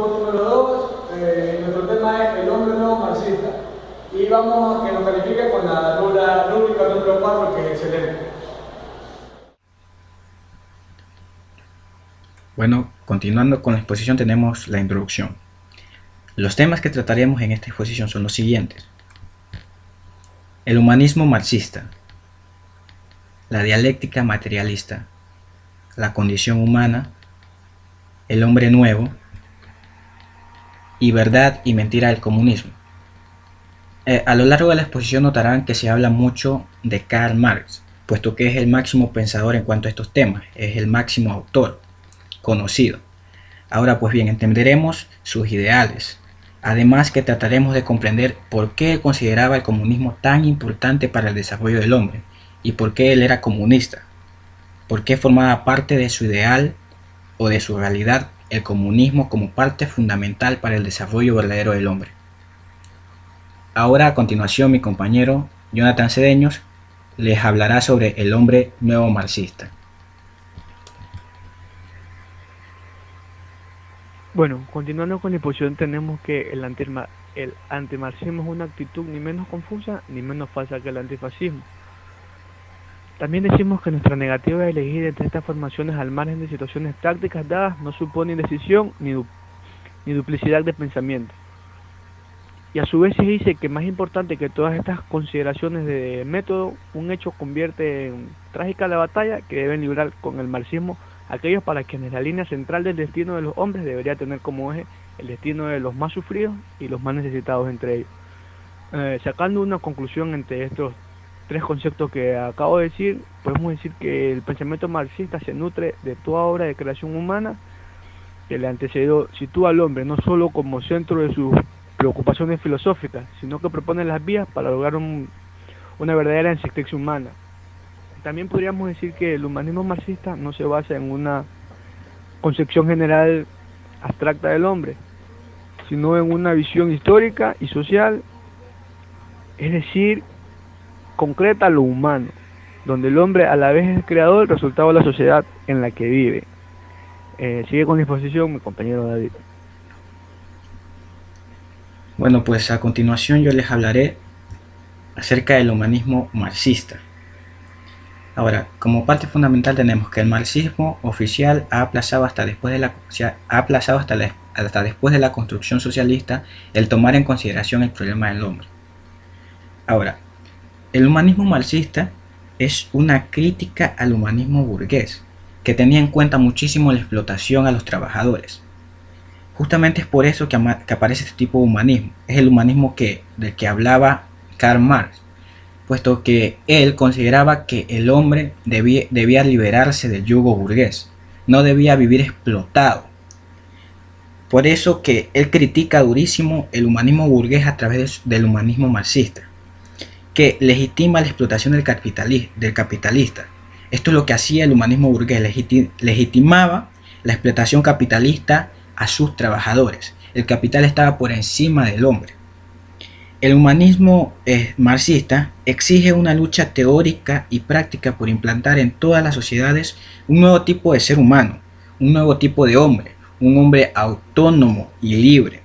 grupo número 2, nuestro tema es el hombre nuevo marxista. Y vamos a que nos califique con la rúbrica número 4, que es excelente. Bueno, continuando con la exposición tenemos la introducción. Los temas que trataremos en esta exposición son los siguientes: el humanismo marxista, la dialéctica materialista, la condición humana, el hombre nuevo y verdad y mentira del comunismo. A lo largo de la exposición notarán que se habla mucho de Karl Marx, puesto que es el máximo pensador en cuanto a estos temas, es el máximo autor conocido. Ahora pues bien, entenderemos sus ideales, además que trataremos de comprender por qué él consideraba el comunismo tan importante para el desarrollo del hombre y por qué él era comunista, por qué formaba parte de su ideal o de su realidad el comunismo como parte fundamental para el desarrollo verdadero del hombre. Ahora a continuación mi compañero Jonathan Cedeños les hablará sobre el hombre nuevo marxista. Bueno, continuando con la exposición tenemos que el antimarxismo es una actitud ni menos confusa ni menos falsa que el antifascismo. También decimos que nuestra negativa de elegir entre estas formaciones al margen de situaciones tácticas dadas no supone indecisión ni duplicidad de pensamiento. Y a su vez se dice que más importante que todas estas consideraciones de método, un hecho convierte en trágica la batalla que deben librar con el marxismo aquellos para quienes la línea central del destino de los hombres debería tener como eje el destino de los más sufridos y los más necesitados entre ellos. Sacando una conclusión entre estos tres conceptos que acabo de decir, podemos decir que el pensamiento marxista se nutre de toda obra de creación humana que le antecedió, sitúa al hombre no solo como centro de sus preocupaciones filosóficas, sino que propone las vías para lograr una verdadera existencia humana. También podríamos decir que el humanismo marxista no se basa en una concepción general abstracta del hombre, sino en una visión histórica y social, es decir, concreta lo humano, donde el hombre a la vez es el creador, el resultado de la sociedad en la que vive. Sigue con la exposición mi compañero David. Bueno, pues a continuación yo les hablaré acerca del humanismo marxista. Ahora, como parte fundamental tenemos que el marxismo oficial ha aplazado hasta después de la construcción socialista el tomar en consideración el problema del hombre. Ahora, el humanismo marxista es una crítica al humanismo burgués, que tenía en cuenta muchísimo la explotación a los trabajadores. Justamente es por eso que aparece este tipo de humanismo. Es el humanismo del que hablaba Karl Marx, puesto que él consideraba que el hombre debía liberarse del yugo burgués, no debía vivir explotado. Por eso que él critica durísimo el humanismo burgués a través del humanismo marxista, que legitima la explotación del capitalista. Esto es lo que hacía el humanismo burgués, legitimaba la explotación capitalista a sus trabajadores. El capital estaba por encima del hombre. El humanismo marxista exige una lucha teórica y práctica por implantar en todas las sociedades un nuevo tipo de ser humano, un nuevo tipo de hombre, un hombre autónomo y libre.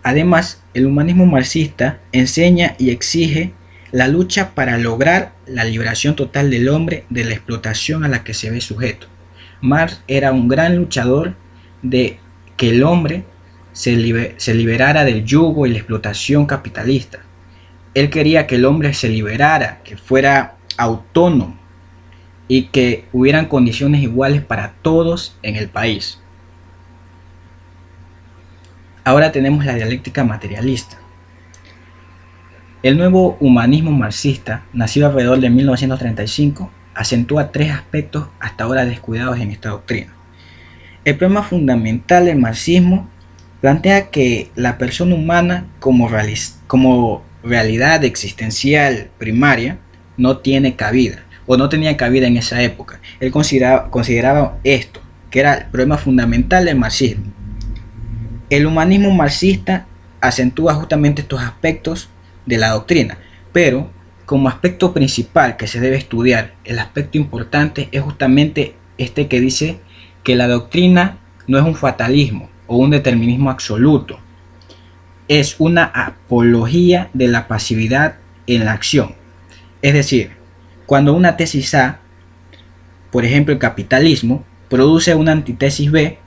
Además, el humanismo marxista enseña y exige la lucha para lograr la liberación total del hombre de la explotación a la que se ve sujeto. Marx era un gran luchador de que el hombre se liberara del yugo y la explotación capitalista. Él quería que el hombre se liberara, que fuera autónomo y que hubieran condiciones iguales para todos en el país. Ahora tenemos la dialéctica materialista. El nuevo humanismo marxista, nacido alrededor de 1935, acentúa tres aspectos hasta ahora descuidados en esta doctrina. El problema fundamental del marxismo plantea que la persona humana como realidad existencial primaria no tiene cabida, o no tenía cabida en esa época. Él consideraba esto, que era el problema fundamental del marxismo. El humanismo marxista acentúa justamente estos aspectos de la doctrina, pero como aspecto principal que se debe estudiar, el aspecto importante es justamente este que dice que la doctrina no es un fatalismo o un determinismo absoluto. Es una apología de la pasividad en la acción. Es decir, cuando una tesis A, por ejemplo el capitalismo, produce una antítesis B,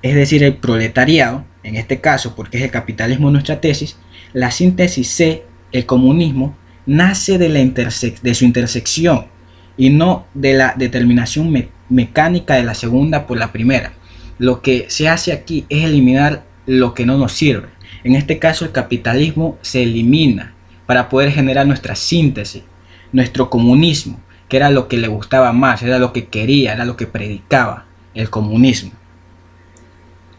es decir, el proletariado, en este caso, porque es el capitalismo nuestra tesis, la síntesis C, el comunismo, nace de su intersección y no de la determinación mecánica de la segunda por la primera. Lo que se hace aquí es eliminar lo que no nos sirve. En este caso, el capitalismo se elimina para poder generar nuestra síntesis, nuestro comunismo, que era lo que le gustaba a Marx, era lo que quería, era lo que predicaba el comunismo.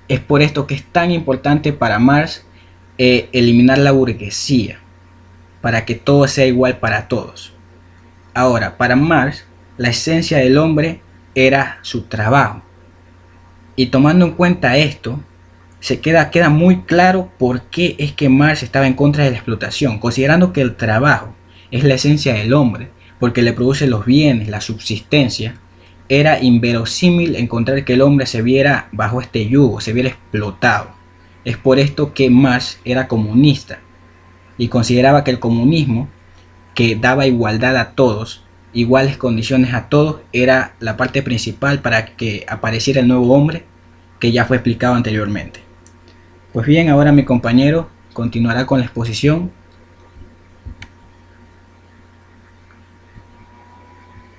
Es por esto que es tan importante para Marx eliminar la burguesía, para que todo sea igual para todos. Ahora, para Marx, la esencia del hombre era su trabajo. Y tomando en cuenta esto, queda muy claro por qué es que Marx estaba en contra de la explotación, considerando que el trabajo es la esencia del hombre, porque le produce los bienes, la subsistencia. Era inverosímil encontrar que el hombre se viera bajo este yugo, se viera explotado. Es por esto que Marx era comunista y consideraba que el comunismo, que daba igualdad a todos, iguales condiciones a todos, era la parte principal para que apareciera el nuevo hombre, que ya fue explicado anteriormente. Pues bien, ahora mi compañero continuará con la exposición,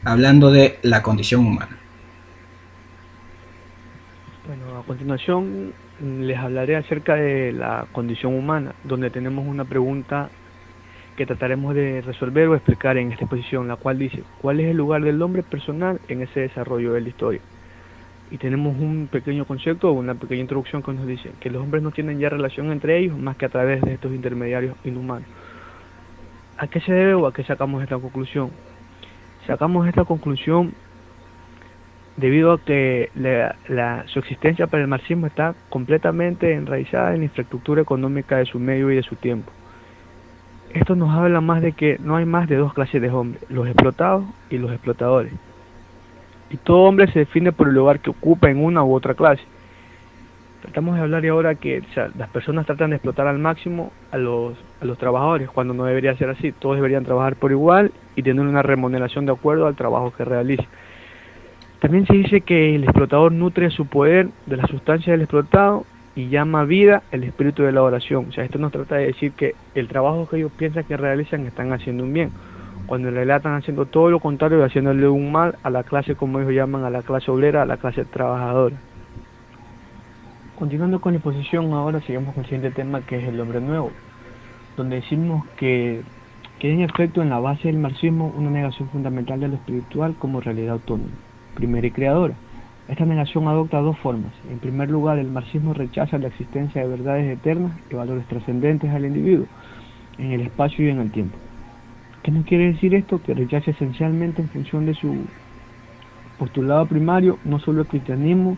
hablando de la condición humana. Bueno, a continuación les hablaré acerca de la condición humana, donde tenemos una pregunta que trataremos de resolver o explicar en esta exposición, la cual dice: ¿cuál es el lugar del hombre personal en ese desarrollo de la historia? Y tenemos un pequeño concepto o una pequeña introducción que nos dice que los hombres no tienen ya relación entre ellos más que a través de estos intermediarios inhumanos. ¿A qué se debe o a qué sacamos esta conclusión? Sacamos esta conclusión debido a que su existencia para el marxismo está completamente enraizada en la infraestructura económica de su medio y de su tiempo. Esto nos habla más de que no hay más de dos clases de hombres, los explotados y los explotadores. Y todo hombre se define por el lugar que ocupa en una u otra clase. Tratamos de hablar ahora que las personas tratan de explotar al máximo a los trabajadores, cuando no debería ser así. Todos deberían trabajar por igual y tener una remuneración de acuerdo al trabajo que realicen. También se dice que el explotador nutre su poder de la sustancia del explotado y llama vida el espíritu de la oración. O sea, esto nos trata de decir que el trabajo que ellos piensan que realizan están haciendo un bien, cuando en realidad están haciendo todo lo contrario y haciéndole un mal a la clase, como ellos llaman, a la clase obrera, a la clase trabajadora. Continuando con la exposición, ahora seguimos con el siguiente tema, que es el hombre nuevo, donde decimos que en efecto en la base del marxismo una negación fundamental de lo espiritual como realidad autónoma, primera y creadora. Esta negación adopta dos formas. En primer lugar, el marxismo rechaza la existencia de verdades eternas y valores trascendentes al individuo, en el espacio y en el tiempo. ¿Qué nos quiere decir esto? Que rechaza esencialmente en función de su postulado primario no solo el cristianismo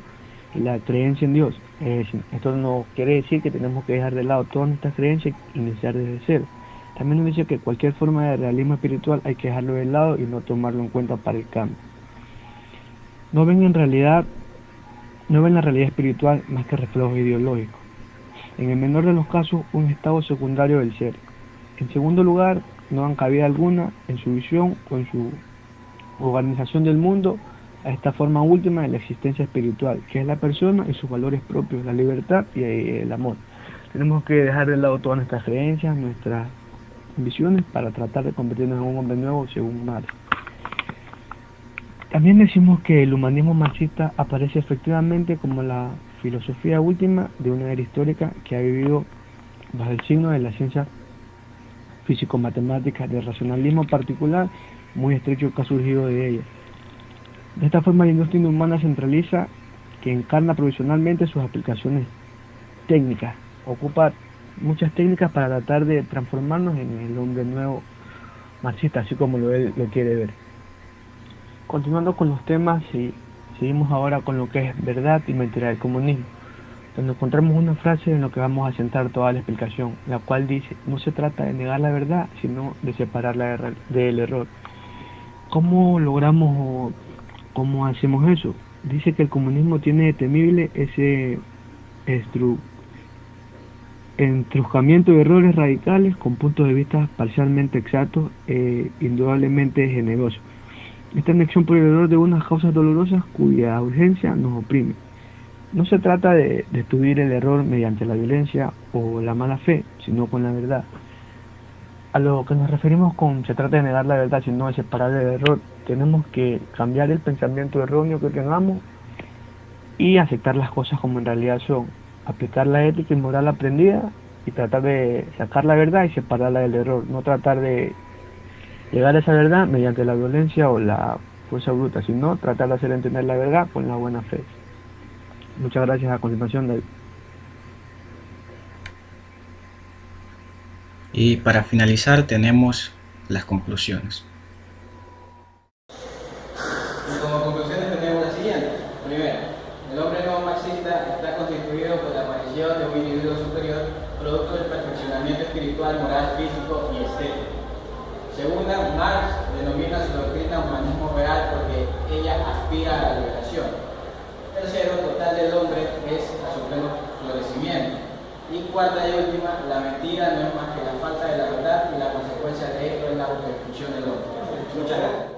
y la creencia en Dios. Es decir, esto no quiere decir que tenemos que dejar de lado todas nuestras creencias y iniciar desde cero. También nos dice que cualquier forma de realismo espiritual hay que dejarlo de lado y no tomarlo en cuenta para el cambio. No ven la realidad espiritual más que reflejo ideológico. En el menor de los casos, un estado secundario del ser. En segundo lugar, no dan cabida alguna en su visión o en su organización del mundo a esta forma última de la existencia espiritual, que es la persona y sus valores propios, la libertad y el amor. Tenemos que dejar de lado todas nuestras creencias, nuestras ambiciones, para tratar de convertirnos en un hombre nuevo según Marx. También decimos que el humanismo marxista aparece efectivamente como la filosofía última de una era histórica que ha vivido bajo el signo de la ciencia físico-matemática, del racionalismo particular muy estrecho que ha surgido de ella. De esta forma, la industria inhumana centraliza, que encarna provisionalmente sus aplicaciones técnicas, ocupa muchas técnicas para tratar de transformarnos en el hombre nuevo marxista, así como él lo quiere ver. Continuando con los temas, seguimos ahora con lo que es verdad y mentira del comunismo, donde encontramos una frase en la que vamos a centrar toda la explicación, la cual dice: no se trata de negar la verdad, sino de separarla del error. ¿Cómo logramos o cómo hacemos eso? Dice que el comunismo tiene de temible ese entrujamiento de errores radicales con puntos de vista parcialmente exactos e indudablemente generosos. Esta anexión por el error de unas causas dolorosas cuya urgencia nos oprime. No se trata de destruir el error mediante la violencia o la mala fe, sino con la verdad. A lo que nos referimos con se trata de negar la verdad, sino de separar el error. Tenemos que cambiar el pensamiento erróneo que tengamos y aceptar las cosas como en realidad son. Aplicar la ética y moral aprendida y tratar de sacar la verdad y separarla del error. No tratar de llegar a esa verdad mediante la violencia o la fuerza bruta, sino tratar de hacer entender la verdad con la buena fe. Muchas gracias. A continuación, David. Y para finalizar tenemos las conclusiones. Y como conclusiones tenemos las siguientes. Primero, el hombre no marxista está constituido por la aparición de un individuo superior, producto del perfeccionamiento espiritual, moral, físico y estético. Segunda, Marx denomina su doctrina humanismo real porque ella aspira a la liberación. Tercero, total del hombre es a su pleno florecimiento. Y cuarta y última, la mentira no es más que la falta de la verdad y la consecuencia de esto es la autodestrucción del hombre. Muchas gracias.